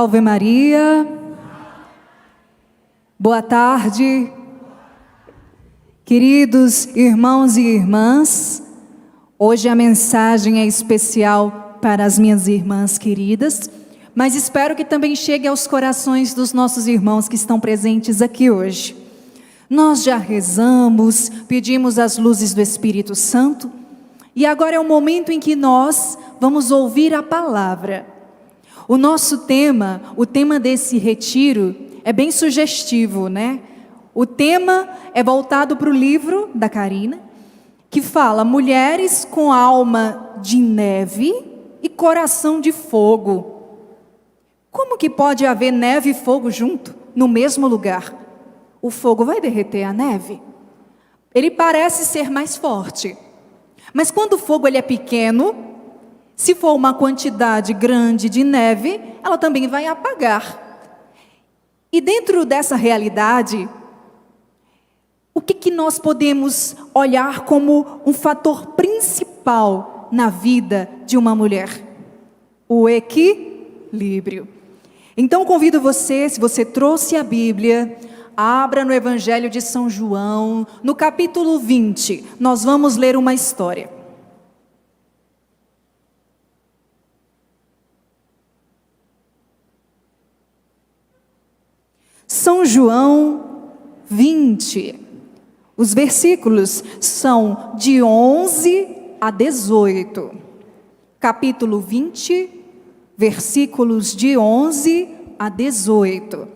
Salve Maria, boa tarde, queridos irmãos e irmãs. Hoje a mensagem é especial para as minhas irmãs queridas, mas espero que também chegue aos corações dos nossos irmãos que estão presentes aqui hoje. Nós já rezamos, pedimos as luzes do Espírito Santo e agora é o momento em que nós vamos ouvir a palavra. O nosso tema, o tema desse retiro é bem sugestivo, né? O tema é voltado para o livro da Karina, que fala mulheres com alma de neve e coração de fogo. Como que pode haver neve e fogo junto, no mesmo lugar? O fogo vai derreter a neve. Ele parece ser mais forte, mas quando o fogo ele é pequeno, se for uma quantidade grande de neve, ela também vai apagar. E dentro dessa realidade, o que nós podemos olhar como um fator principal na vida de uma mulher? O equilíbrio. Então convido você, se você trouxe a Bíblia, abra no Evangelho de São João, no capítulo 20, nós vamos ler uma história. São João 20, os versículos são de 11 a 18, capítulo 20, versículos de 11 a 18.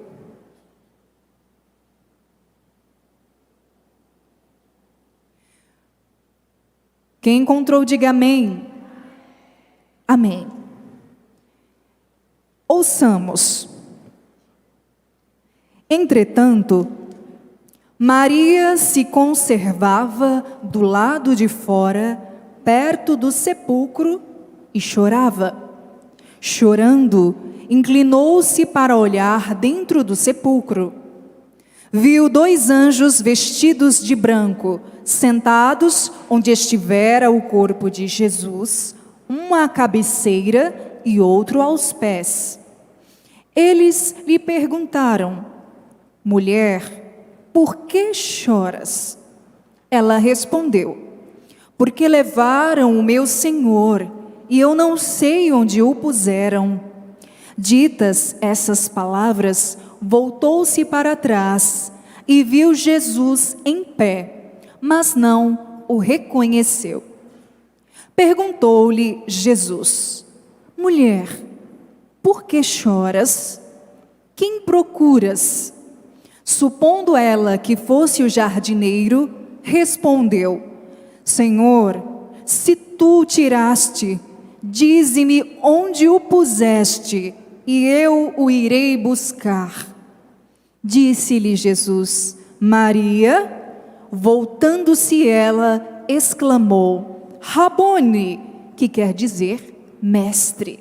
Quem encontrou, diga amém. Amém. Ouçamos. Entretanto, Maria se conservava do lado de fora, perto do sepulcro, e chorava. Chorando, inclinou-se para olhar dentro do sepulcro. Viu 2 anjos vestidos de branco, sentados onde estivera o corpo de Jesus, um à cabeceira e outro aos pés. Eles lhe perguntaram: mulher, por que choras? Ela respondeu: porque levaram o meu Senhor, e eu não sei onde o puseram. Ditas essas palavras, voltou-se para trás e viu Jesus em pé, mas não o reconheceu. Perguntou-lhe Jesus: mulher, por que choras? Quem procuras? Supondo ela que fosse o jardineiro, respondeu: Senhor, se tu o tiraste, dize-me onde o puseste, e eu o irei buscar. Disse-lhe Jesus: Maria. Voltando-se ela, exclamou: Rabone, que quer dizer mestre.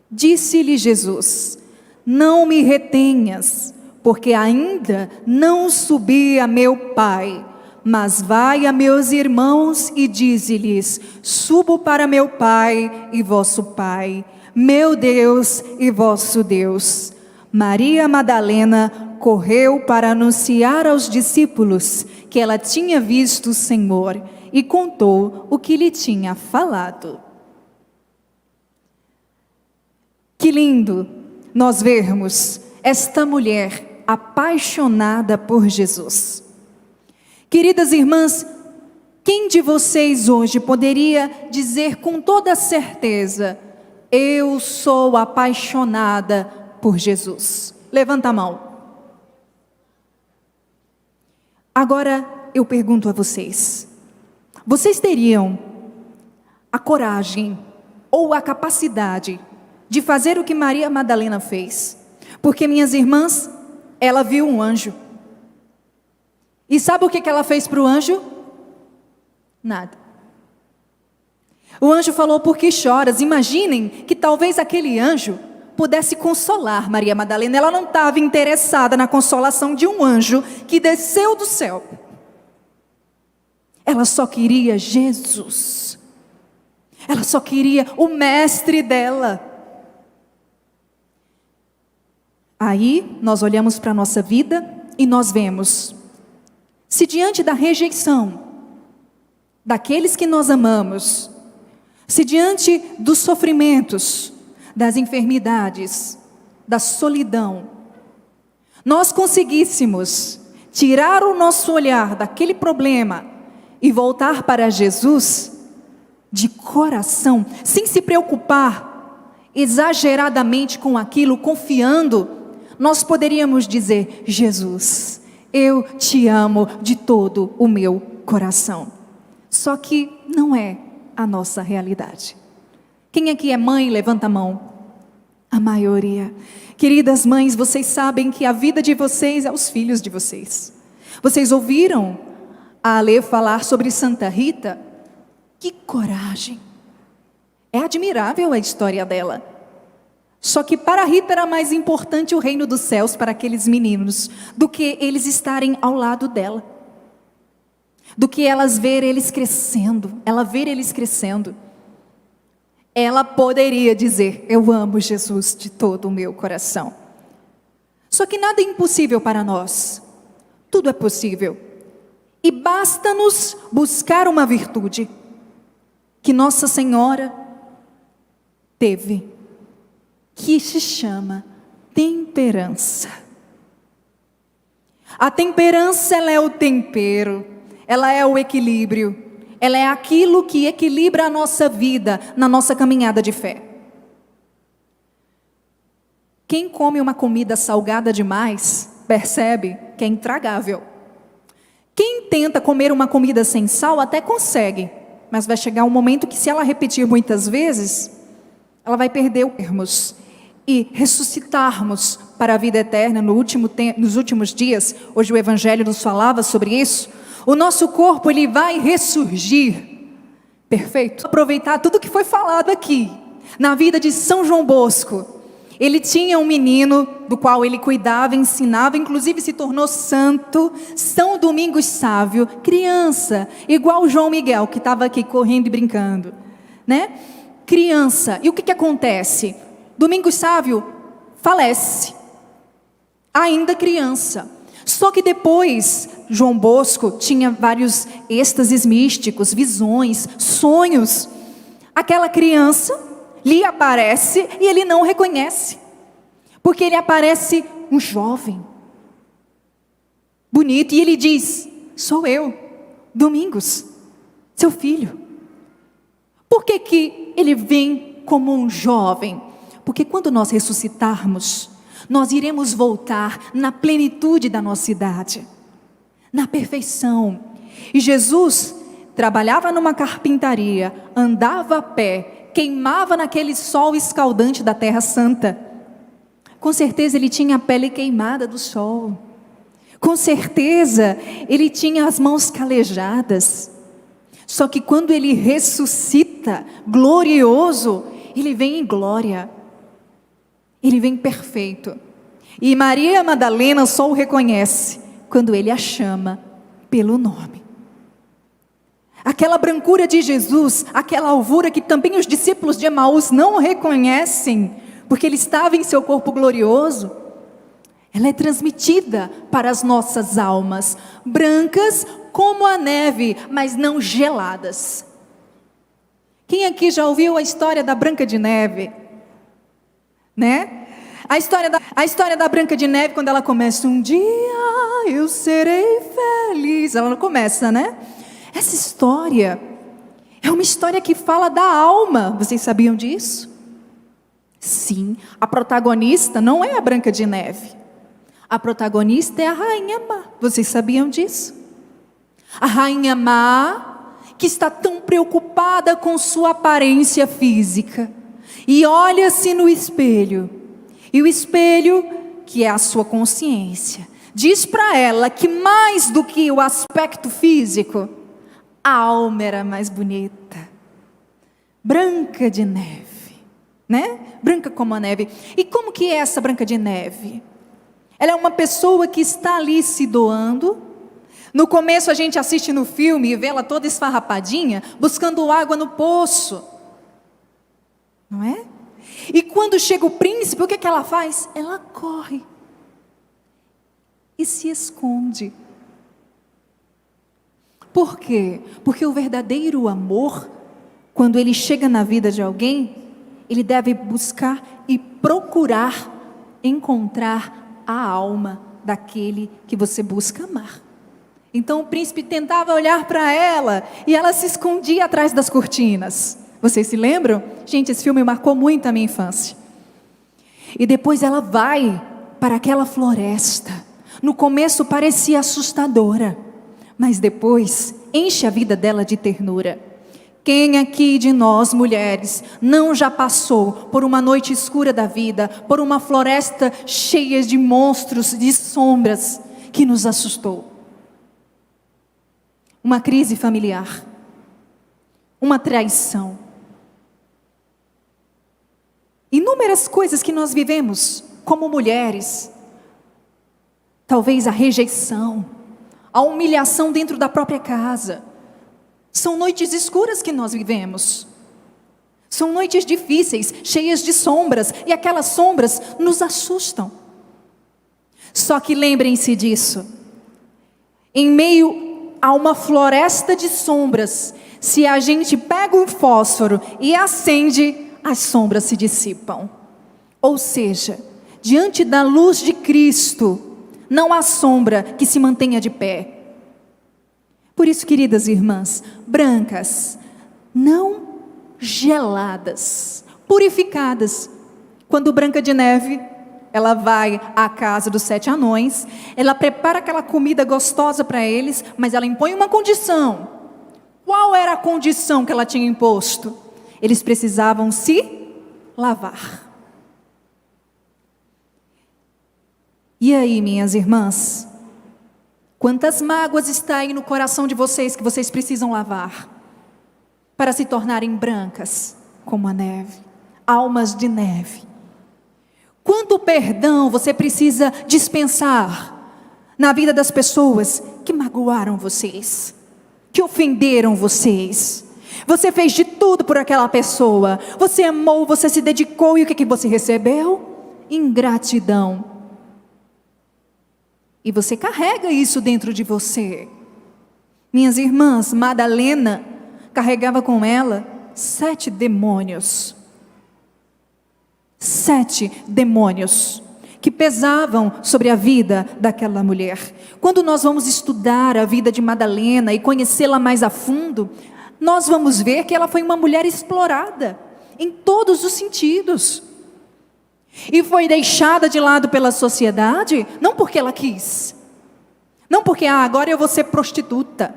Disse-lhe Jesus: não me retenhas, porque ainda não subi a meu Pai, mas vai a meus irmãos e dize-lhes: subo para meu Pai e vosso Pai, meu Deus e vosso Deus. Maria Madalena correu para anunciar aos discípulos que ela tinha visto o Senhor e contou o que lhe tinha falado. Que lindo nós vermos esta mulher apaixonada por Jesus. Queridas irmãs, quem de vocês hoje poderia dizer com toda certeza: eu sou apaixonada por Jesus? Levanta a mão. Agora eu pergunto a vocês: vocês teriam a coragem ou a capacidade de fazer o que Maria Madalena fez? Porque, minhas irmãs, ela viu um anjo. E sabe o que ela fez para o anjo? Nada. O anjo falou: por que choras? Imaginem que talvez aquele anjo pudesse consolar Maria Madalena. Ela não estava interessada na consolação de um anjo que desceu do céu. Ela só queria Jesus. Ela só queria o mestre dela. Aí nós olhamos para a nossa vida e nós vemos, se diante da rejeição daqueles que nós amamos, se diante dos sofrimentos, das enfermidades, da solidão, nós conseguíssemos tirar o nosso olhar daquele problema e voltar para Jesus de coração, sem se preocupar exageradamente com aquilo, confiando, nós poderíamos dizer: Jesus, eu te amo de todo o meu coração. Só que não é a nossa realidade. Quem aqui é mãe, levanta a mão. A maioria. Queridas mães, vocês sabem que a vida de vocês é os filhos de vocês. Vocês ouviram a Ale falar sobre Santa Rita? Que coragem! É admirável a história dela. Só que para Rita era mais importante o reino dos céus para aqueles meninos do que eles estarem ao lado dela, do que ela ver eles crescendo. Ela poderia dizer: eu amo Jesus de todo o meu coração. Só que nada é impossível para nós, tudo é possível. E basta-nos buscar uma virtude que Nossa Senhora teve, que se chama temperança. A temperança, ela é o tempero, ela é o equilíbrio, ela é aquilo que equilibra a nossa vida na nossa caminhada de fé. Quem come uma comida salgada demais, percebe que é intragável. Quem tenta comer uma comida sem sal até consegue, mas vai chegar um momento que, se ela repetir muitas vezes, ela vai perder os termos. E ressuscitarmos para a vida eterna nos últimos dias, hoje o Evangelho nos falava sobre isso, o nosso corpo ele vai ressurgir, perfeito? Aproveitar tudo que foi falado aqui, na vida de São João Bosco. Ele tinha um menino do qual ele cuidava, ensinava, inclusive se tornou santo, São Domingos Sávio, criança, igual o João Miguel, que estava aqui correndo e brincando, né? Criança, e o que acontece? Domingos Sávio falece, ainda criança. Só que depois, João Bosco tinha vários êxtases místicos, visões, sonhos. Aquela criança lhe aparece e ele não reconhece, porque ele aparece um jovem, bonito, e ele diz: sou eu, Domingos, seu filho. Por que ele vem como um jovem? Porque quando nós ressuscitarmos, nós iremos voltar na plenitude da nossa idade, na perfeição. E Jesus trabalhava numa carpintaria, andava a pé, queimava naquele sol escaldante da Terra Santa. Com certeza ele tinha a pele queimada do sol. Com certeza ele tinha as mãos calejadas. Só que quando ele ressuscita, glorioso, ele vem em glória. Ele vem perfeito. E Maria Madalena só o reconhece quando ele a chama pelo nome. Aquela brancura de Jesus, aquela alvura que também os discípulos de Emaús não reconhecem, porque ele estava em seu corpo glorioso, ela é transmitida para as nossas almas, brancas como a neve, mas não geladas. Quem aqui já ouviu a história da Branca de Neve? Né? A história da Branca de Neve, quando ela começa: um dia eu serei feliz. Ela não começa, né? Essa história é uma história que fala da alma. Vocês sabiam disso? Sim, a protagonista não é a Branca de Neve. A protagonista é a Rainha Má. Vocês sabiam disso? A Rainha Má, que está tão preocupada com sua aparência física, e olha-se no espelho, e o espelho, que é a sua consciência, diz para ela que mais do que o aspecto físico, a alma era mais bonita. Branca de Neve, né? Branca como a neve. E como que é essa Branca de Neve? Ela é uma pessoa que está ali se doando. No começo a gente assiste no filme e vê ela toda esfarrapadinha, buscando água no poço, não é? E quando chega o príncipe, o que ela faz? Ela corre e se esconde. Por quê? Porque o verdadeiro amor, quando ele chega na vida de alguém, ele deve buscar e procurar encontrar a alma daquele que você busca amar. Então o príncipe tentava olhar para ela e ela se escondia atrás das cortinas. Vocês se lembram? Gente, esse filme marcou muito a minha infância. E depois ela vai para aquela floresta. No começo parecia assustadora, mas depois enche a vida dela de ternura. Quem aqui de nós, mulheres, não já passou por uma noite escura da vida, por uma floresta cheia de monstros, de sombras, que nos assustou? Uma crise familiar, uma traição, inúmeras coisas que nós vivemos como mulheres, talvez a rejeição, a humilhação dentro da própria casa. São noites escuras que nós vivemos. São noites difíceis, cheias de sombras, e aquelas sombras nos assustam. Só que lembrem-se disso. Em meio a uma floresta de sombras, se a gente pega um fósforo e acende, as sombras se dissipam. Ou seja, diante da luz de Cristo, não há sombra que se mantenha de pé. Por isso, queridas irmãs, brancas, não geladas, purificadas. Quando Branca de Neve, ela vai à casa dos 7 anões, ela prepara aquela comida gostosa para eles, mas ela impõe uma condição. Qual era a condição que ela tinha imposto? Eles precisavam se lavar. E aí, minhas irmãs, quantas mágoas está aí no coração de vocês que vocês precisam lavar para se tornarem brancas como a neve, almas de neve? Quanto perdão você precisa dispensar na vida das pessoas que magoaram vocês, que ofenderam vocês? Você fez de tudo por aquela pessoa, você amou, você se dedicou, e o que você recebeu? Ingratidão. E você carrega isso dentro de você. Minhas irmãs, Madalena carregava com ela 7 demônios. 7 demônios que pesavam sobre a vida daquela mulher. Quando nós vamos estudar a vida de Madalena e conhecê-la mais a fundo, nós vamos ver que ela foi uma mulher explorada em todos os sentidos. E foi deixada de lado pela sociedade, não porque ela quis, não porque agora eu vou ser prostituta.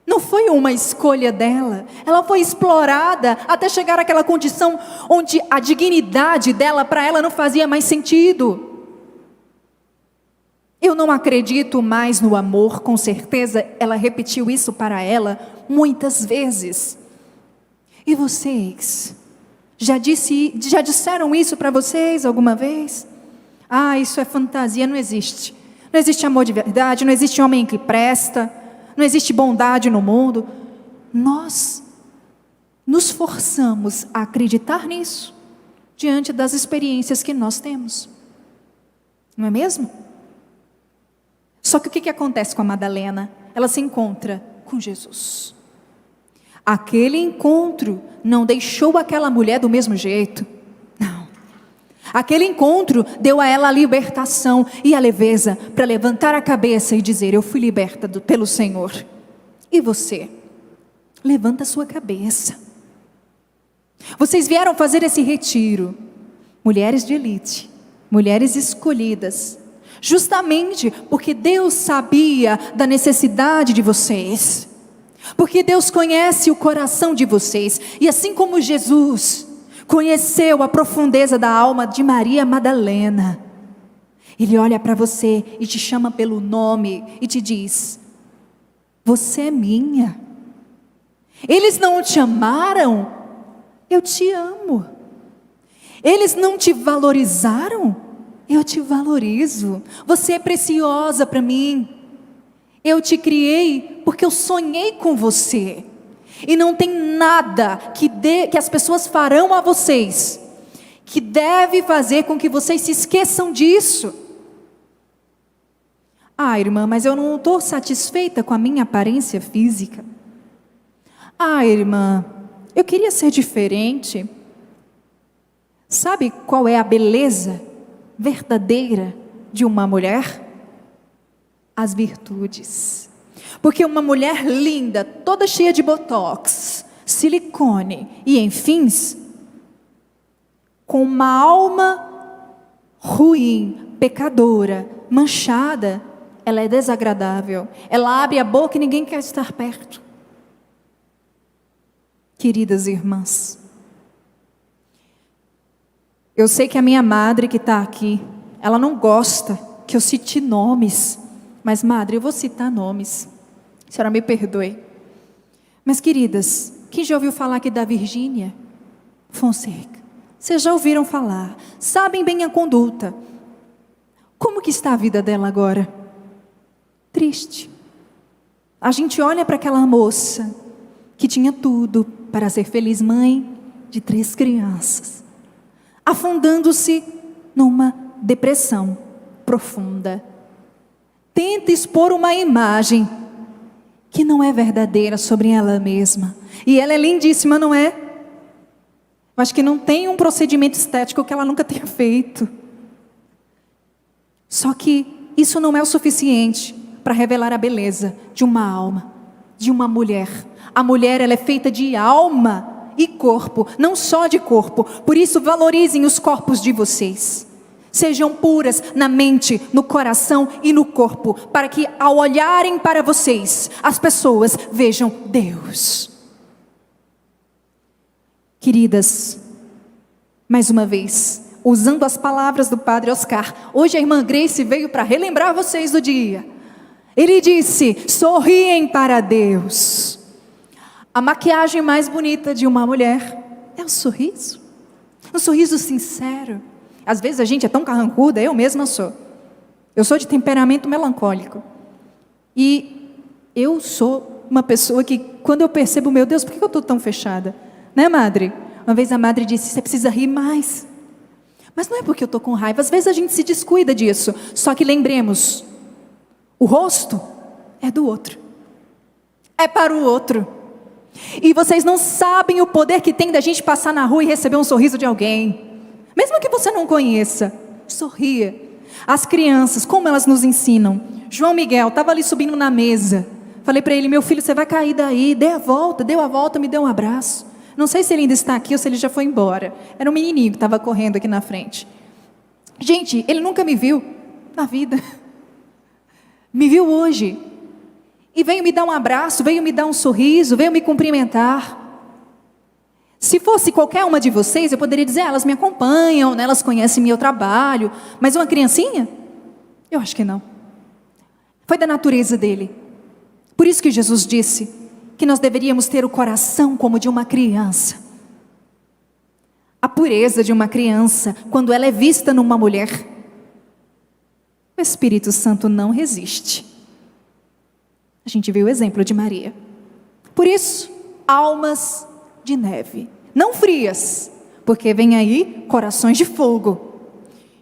Não foi uma escolha dela. Ela foi explorada até chegar àquela condição onde a dignidade dela, para ela, não fazia mais sentido. Eu não acredito mais no amor, com certeza ela repetiu isso para ela muitas vezes. E vocês? Já disseram isso para vocês alguma vez? Isso é fantasia, não existe. Não existe amor de verdade, não existe homem que presta, não existe bondade no mundo. Nós nos forçamos a acreditar nisso, diante das experiências que nós temos. Não é mesmo? Só que o que acontece com a Madalena? Ela se encontra com Jesus. Aquele encontro não deixou aquela mulher do mesmo jeito. Não. Aquele encontro deu a ela a libertação e a leveza para levantar a cabeça e dizer: eu fui liberta pelo Senhor. E você? Levanta a sua cabeça. Vocês vieram fazer esse retiro, mulheres de elite, mulheres escolhidas, justamente porque Deus sabia da necessidade de vocês. Porque Deus conhece o coração de vocês. E assim como Jesus conheceu a profundeza da alma de Maria Madalena, Ele olha para você e te chama pelo nome e te diz: você é minha. Eles não te amaram, eu te amo. Eles não te valorizaram, eu te valorizo. Você é preciosa para mim. Eu te criei porque eu sonhei com você. E não tem nada que as pessoas farão a vocês que deve fazer com que vocês se esqueçam disso. Ah, irmã, mas eu não estou satisfeita com a minha aparência física. Ah, irmã, eu queria ser diferente. Sabe qual é a beleza verdadeira de uma mulher? As virtudes. Porque uma mulher linda, toda cheia de botox, silicone e enfins, com uma alma ruim, pecadora, manchada, ela é desagradável. Ela abre a boca e ninguém quer estar perto. Queridas irmãs, eu sei que a minha madre que está aqui, ela não gosta que eu cite nomes, mas madre, eu vou citar nomes, a senhora me perdoe. Mas queridas, quem já ouviu falar aqui da Virgínia Fonseca? Vocês já ouviram falar, sabem bem a conduta. Como que está a vida dela agora? Triste. A gente olha para aquela moça que tinha tudo para ser feliz mãe de 3 crianças, afundando-se numa depressão profunda. Tenta expor uma imagem que não é verdadeira sobre ela mesma. E ela é lindíssima, não é? Eu acho que não tem um procedimento estético que ela nunca tenha feito. Só que isso não é o suficiente para revelar a beleza de uma alma, de uma mulher. A mulher, ela é feita de alma e corpo, não só de corpo. Por isso, valorizem os corpos de vocês. Sejam puras na mente, no coração e no corpo, para que ao olharem para vocês, as pessoas vejam Deus. Queridas, mais uma vez, usando as palavras do Padre Oscar, hoje a irmã Grace veio para relembrar vocês do dia. Ele disse: sorriem para Deus. A maquiagem mais bonita de uma mulher é um sorriso sincero. Às vezes a gente é tão carrancuda, eu mesma sou. Eu sou de temperamento melancólico. E eu sou uma pessoa que, quando eu percebo, meu Deus, por que eu estou tão fechada? Né, madre? Uma vez a madre disse: você precisa rir mais. Mas não é porque eu estou com raiva, às vezes a gente se descuida disso. Só que lembremos, o rosto é do outro. É para o outro. E vocês não sabem o poder que tem da gente passar na rua e receber um sorriso de alguém. Mesmo que você não conheça, sorria. As crianças, como elas nos ensinam. João Miguel estava ali subindo na mesa. Falei para ele: meu filho, você vai cair daí. Deu a volta, me deu um abraço. Não sei se ele ainda está aqui ou se ele já foi embora. Era um menininho que estava correndo aqui na frente. Gente, ele nunca me viu na vida. Me viu hoje. E veio me dar um abraço, veio me dar um sorriso, veio me cumprimentar. Se fosse qualquer uma de vocês, eu poderia dizer: elas me acompanham, né? Elas conhecem meu trabalho. Mas uma criancinha? Eu acho que não. Foi da natureza dele. Por isso que Jesus disse que nós deveríamos ter o coração como de uma criança. A pureza de uma criança, quando ela é vista numa mulher, o Espírito Santo não resiste. A gente viu o exemplo de Maria. Por isso, almas de neve, não frias, porque vem aí corações de fogo,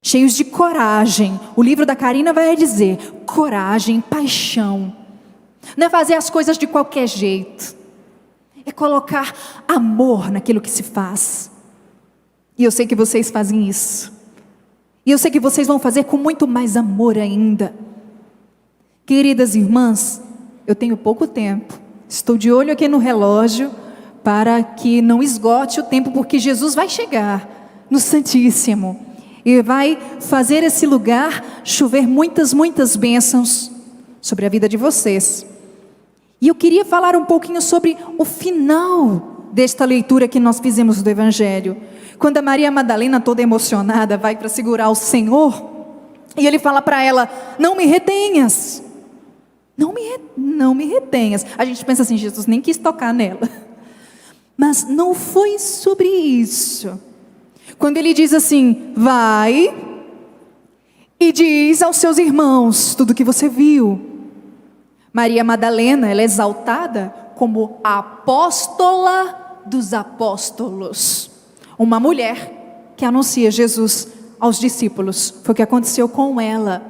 cheios de coragem. O livro da Karina vai dizer: coragem, paixão. Não é fazer as coisas de qualquer jeito, é colocar amor naquilo que se faz. E eu sei que vocês fazem isso, e eu sei que vocês vão fazer com muito mais amor ainda. Queridas irmãs, eu tenho pouco tempo, estou de olho aqui no relógio, para que não esgote o tempo, porque Jesus vai chegar no Santíssimo e vai fazer esse lugar chover muitas, muitas bênçãos sobre a vida de vocês. E eu queria falar um pouquinho sobre o final desta leitura que nós fizemos do Evangelho. Quando a Maria Madalena, toda emocionada, vai para segurar o Senhor, e ele fala para ela: não me retenhas, não me retenhas. A gente pensa assim: Jesus nem quis tocar nela. Mas não foi sobre isso. Quando ele diz assim: vai e diz aos seus irmãos tudo o que você viu. Maria Madalena, ela é exaltada como a apóstola dos apóstolos. Uma mulher que anuncia Jesus aos discípulos. Foi o que aconteceu com ela.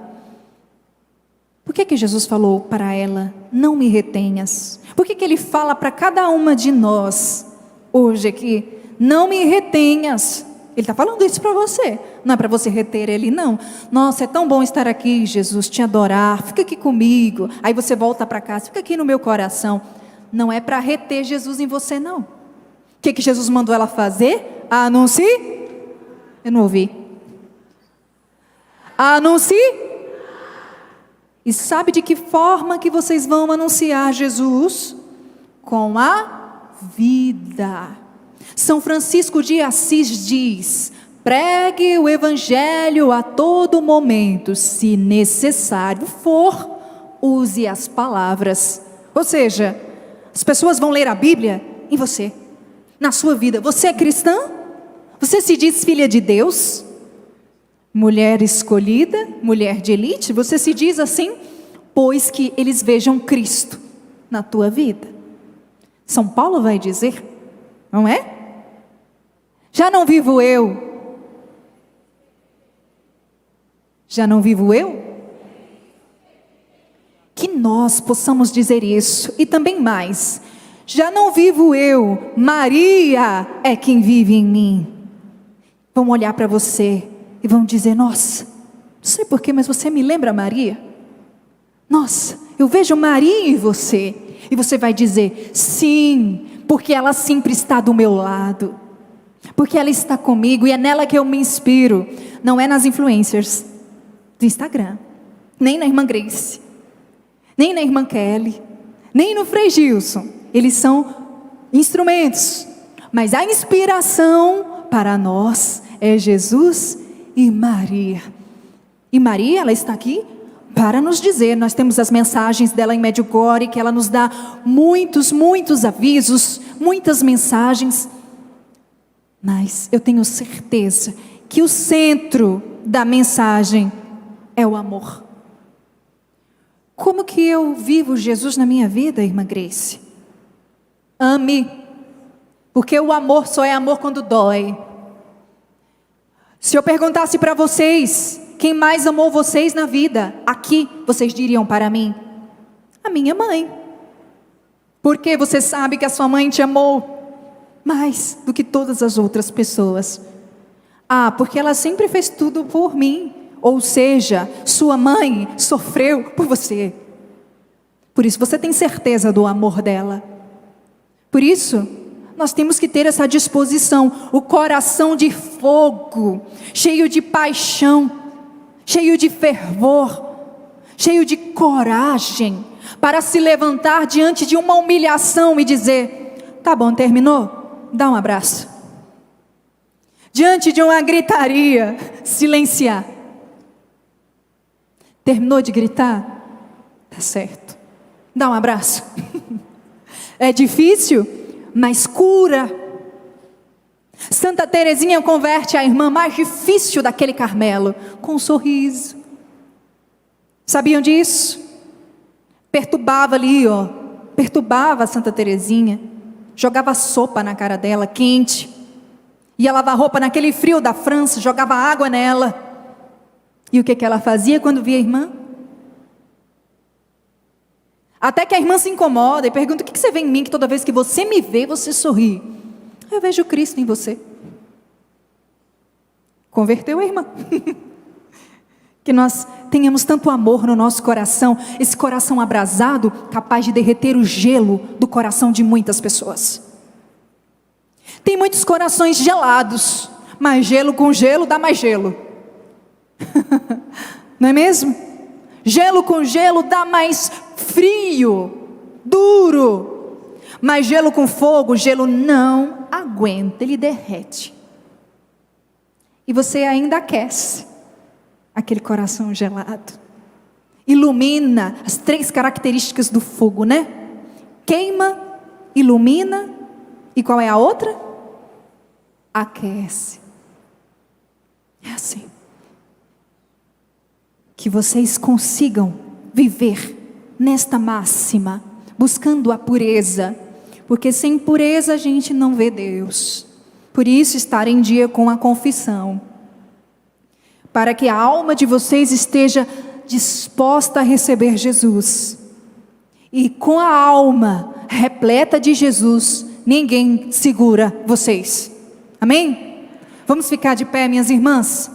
Por que Jesus falou para ela, não me retenhas? Por que Ele fala para cada uma de nós, hoje aqui, não me retenhas? Ele está falando isso para você, não é para você reter Ele, não. Nossa, é tão bom estar aqui, Jesus, te adorar, fica aqui comigo. Aí você volta para casa, fica aqui no meu coração. Não é para reter Jesus em você, não. O que Jesus mandou ela fazer? Anuncie? Eu não ouvi. Anuncie? E sabe de que forma que vocês vão anunciar Jesus? Com a vida. São Francisco de Assis diz: pregue o evangelho a todo momento, se necessário for, use as palavras. Ou seja, as pessoas vão ler a Bíblia em você, na sua vida. Você é cristã? Você se diz filha de Deus? Mulher escolhida, mulher de elite? Você se diz assim? Pois que eles vejam Cristo na tua vida. São Paulo vai dizer, não é? Já não vivo eu. Já não vivo eu? Que nós possamos dizer isso. E também mais. Já não vivo eu. Maria é quem vive em mim. Vamos olhar para você e vamos dizer: nossa, não sei porquê, mas você me lembra Maria? Nossa, eu vejo Maria em você. E você vai dizer: sim, porque ela sempre está do meu lado. Porque ela está comigo e é nela que eu me inspiro. Não é nas influencers do Instagram, nem na irmã Grace, nem na irmã Kelly, nem no Frei Gilson. Eles são instrumentos, mas a inspiração para nós é Jesus e Maria. E Maria, ela está aqui para nos dizer. Nós temos as mensagens dela em Medjugorje, que ela nos dá muitos avisos, muitas mensagens. Mas eu tenho certeza que o centro da mensagem é o amor. Como que eu vivo Jesus na minha vida, irmã Grace? Ame, porque o amor só é amor quando dói. Se eu perguntasse para vocês, quem mais amou vocês na vida, aqui, vocês diriam para mim: a minha mãe. Porque você sabe que a sua mãe te amou mais do que todas as outras pessoas. Ah, porque ela sempre fez tudo por mim. Ou seja, sua mãe sofreu por você. Por isso você tem certeza do amor dela. Por isso, nós temos que ter essa disposição, o coração de fogo, cheio de paixão, cheio de fervor, cheio de coragem, para se levantar diante de uma humilhação e dizer: tá bom, terminou? Dá um abraço. Diante de uma gritaria, silenciar. Terminou de gritar? Tá certo. Dá um abraço. É difícil, mas cura. Santa Teresinha converte a irmã mais difícil daquele Carmelo com um sorriso. Sabiam disso? Perturbava ali, perturbava a Santa Teresinha. Jogava sopa na cara dela, quente. Ia lavar roupa naquele frio da França, jogava água nela. E o que ela fazia quando via a irmã? Até que a irmã se incomoda e pergunta: o que você vê em mim que toda vez que você me vê, você sorri? Eu vejo Cristo em você. Converteu a irmã. Que nós tenhamos tanto amor no nosso coração, esse coração abrasado, capaz de derreter o gelo do coração de muitas pessoas. Tem muitos corações gelados, mas gelo com gelo dá mais gelo. Não é mesmo? Gelo com gelo dá mais frio, duro. Mas gelo com fogo, gelo não aguenta, ele derrete. E você ainda aquece aquele coração gelado. Ilumina as 3 características do fogo, né? Queima, ilumina, e qual é a outra? Aquece. É assim. Que vocês consigam viver nesta máxima, buscando a pureza, porque sem pureza a gente não vê Deus. Por isso, estar em dia com a confissão, para que a alma de vocês esteja disposta a receber Jesus. E com a alma repleta de Jesus, ninguém segura vocês. Amém? Vamos ficar de pé, minhas irmãs?